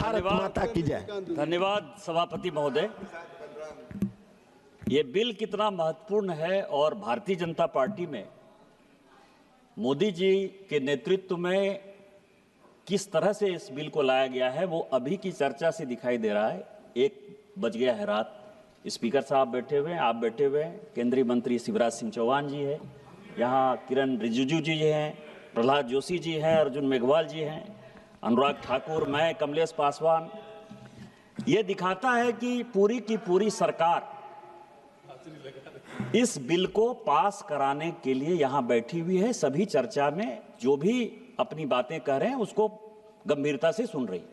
भारत माता की जय। धन्यवाद सभापति महोदय। ये बिल कितना महत्वपूर्ण है और भारतीय जनता पार्टी में मोदी जी के नेतृत्व में किस तरह से इस बिल को लाया गया है वो अभी की चर्चा से दिखाई दे रहा है। 1 बज गया है रात, स्पीकर साहब बैठे हुए हैं, आप बैठे हुए हैं, केंद्रीय मंत्री शिवराज सिंह चौहान जी है, यहाँ किरण रिजिजू जी हैं, प्रहलाद जोशी जी हैं, अर्जुन मेघवाल जी हैं, अनुराग ठाकुर, मैं, कमलेश पासवान। ये दिखाता है कि पूरी की पूरी सरकार इस बिल को पास कराने के लिए यहाँ बैठी हुई है। सभी चर्चा में जो भी अपनी बातें कह रहे हैं उसको गंभीरता से सुन रही है।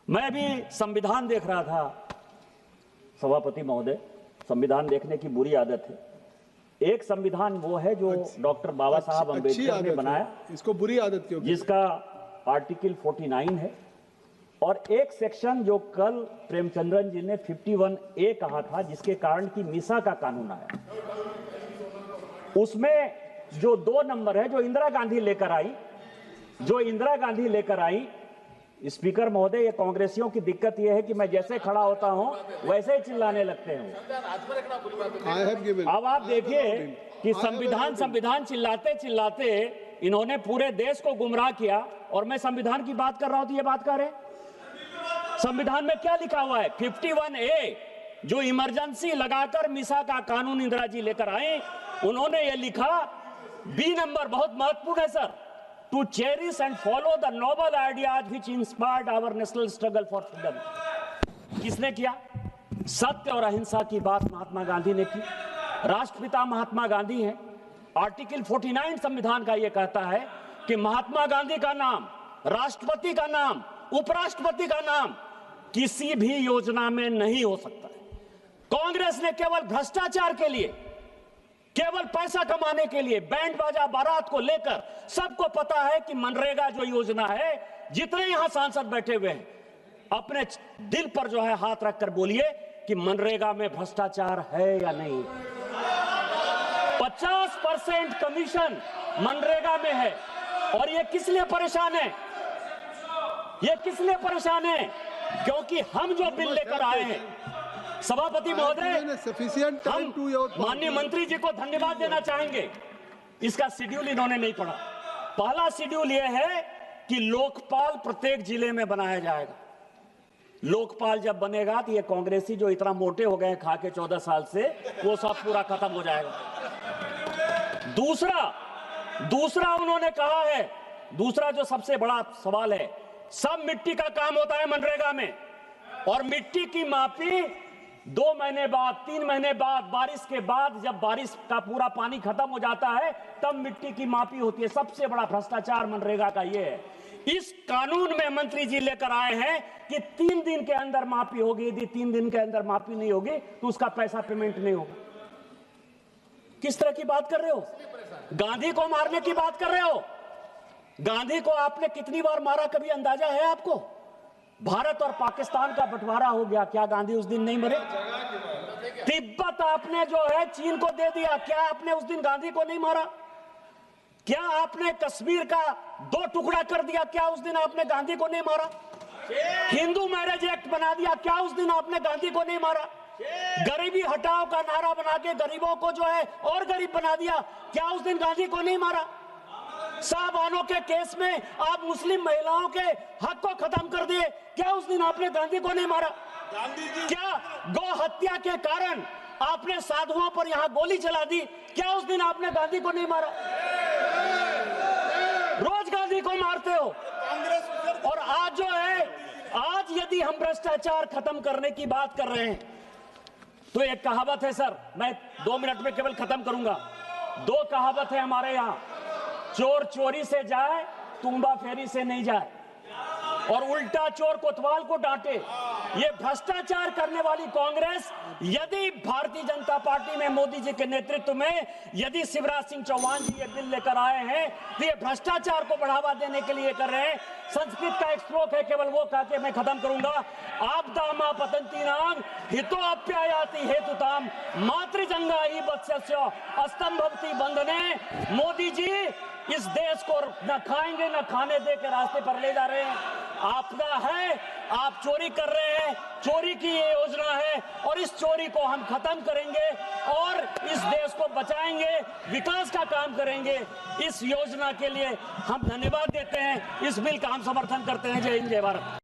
मैं अभी संविधान देख रहा था सभापति महोदय, संविधान देखने की बुरी आदत है। एक संविधान वो है जो डॉक्टर बाबा साहब अम्बेडकर ने बनाया, इसको बुरी आदत क्यों? जिसका आर्टिकल 49 है, और एक सेक्शन जो कल प्रेमचंद्रन जी ने 51A कहा था, जिसके कारण की मीसा का कानून आया। उसमें जो 2 नंबर है जो इंदिरा गांधी लेकर आई, स्पीकर महोदय, ये कांग्रेसियों की दिक्कत ये है कि मैं जैसे खड़ा होता हूं वैसे ही चिल्लाने लगते हैं। अब आप देखिए कि संविधान चिल्लाते चिल्लाते इन्होंने पूरे देश को गुमराह किया, और मैं संविधान की बात कर रहा हूं तो ये बात कर रहे हैं। संविधान में क्या लिखा हुआ है? 51A जो इमरजेंसी लगाकर मीसा का कानून इंदिरा जी लेकर आए, उन्होंने ये लिखा, बी नंबर बहुत महत्वपूर्ण है sir, to cherish and follow the noble ideas which inspired our national struggle for freedom. किसने किया? सत्य और अहिंसा की बात महात्मा गांधी ने की। राष्ट्रपिता महात्मा गांधी हैं। आर्टिकल 49 संविधान का यह कहता है कि महात्मा गांधी का नाम, राष्ट्रपति का नाम, उपराष्ट्रपति का नाम किसी भी योजना में नहीं हो सकता। कांग्रेस ने केवल भ्रष्टाचार के लिए, केवल पैसा कमाने के लिए, बैंड बाजा बारात को लेकर, सबको पता है कि मनरेगा जो योजना है, जितने यहां सांसद बैठे हुए हैं, अपने दिल पर जो है हाथ रखकर बोलिए कि मनरेगा में भ्रष्टाचार है या नहीं। 50% कमीशन मनरेगा में है, और ये किस लिए परेशान है? ये किस लिए परेशान है? क्योंकि हम जो बिल लेकर आए हैं, सभापति महोदय, हम माननीय मंत्री जी को धन्यवाद देना चाहेंगे। इसका शेड्यूल इन्होंने नहीं पढ़ा। पहला शेड्यूल यह है कि लोकपाल प्रत्येक जिले में बनाया जाएगा। लोकपाल जब बनेगा तो ये कांग्रेसी जो इतना मोटे हो गए खा के 14 साल से, वो सब पूरा खत्म हो जाएगा। दूसरा उन्होंने कहा है, दूसरा जो सबसे बड़ा सवाल है, सब मिट्टी का काम होता है मनरेगा में, और मिट्टी की मापी 2 महीने बाद, 3 महीने बाद, बारिश के बाद, जब बारिश का पूरा पानी खत्म हो जाता है तब मिट्टी की मापी होती है। सबसे बड़ा भ्रष्टाचार मनरेगा का ये है। इस कानून में मंत्री जी लेकर आए हैं कि 3 दिन के अंदर मापी होगी, यदि 3 दिन के अंदर मापी नहीं होगी तो उसका पैसा पेमेंट नहीं होगा। किस तरह की बात कर रहे हो? गांधी को मारने की बात कर रहे हो? गांधी को आपने कितनी बार मारा, कभी अंदाजा है आपको? भारत और पाकिस्तान का बंटवारा हो गया, क्या गांधी उस दिन नहीं मरे? तिब्बत आपने जो है चीन को दे दिया, क्या आपने उस दिन गांधी को नहीं मारा? क्या आपने कश्मीर का 2 टुकड़ा कर दिया, क्या उस दिन आपने गांधी को नहीं मारा? हिंदू मैरिज एक्ट बना दिया, क्या उस दिन आपने गांधी को नहीं मारा? गरीबी हटाओ का नारा बना के गरीबों को जो है और गरीब बना दिया, क्या उस दिन गांधी को नहीं मारा? साहबानों के केस में आप मुस्लिम महिलाओं के हक को खत्म कर दिए, क्या उस दिन आपने गांधी को नहीं मारा? क्या गौ हत्या के कारण आपने साधुओं पर यहां गोली चला दी, क्या उस दिन आपने गांधी को नहीं मारा? रोज गांधी को मारते हो। और आज जो है, आज यदि हम भ्रष्टाचार खत्म करने की बात कर रहे हैं तो एक कहावत है सर, मैं 2 मिनट में केवल खत्म करूंगा। 2 कहावत है हमारे यहां, चोर चोरी से जाए, तुम्बा फेरी से नहीं जाए, और उल्टा चोर कोतवाल को डांटे। ये भ्रष्टाचार करने वाली कांग्रेस, यदि भारतीय जनता पार्टी में मोदी जी के नेतृत्व में यदि शिवराज सिंह चौहान जी ये बिल लेकर आए हैं तो ये भ्रष्टाचार को बढ़ावा देने के लिए कर रहे हैं। संस्कृत का एक श्लोक है, केवल वो कह के मैं खत्म करूंगा, आपदा पतंती नाम हितो अप्यायाति हेतुताम मातृजंगा ही वत्स्य अस्तंभवती बंधने। मोदी जी इस देश को न खाएंगे न खाने दे के रास्ते पर ले जा रहे हैं। आपदा है, आप चोरी कर रहे हैं, चोरी की ये योजना है और इस चोरी को हम खत्म करेंगे और इस देश को बचाएंगे, विकास का काम करेंगे। इस योजना के लिए हम धन्यवाद देते हैं, इस बिल का हम समर्थन करते हैं। जय हिंद, जय भारत।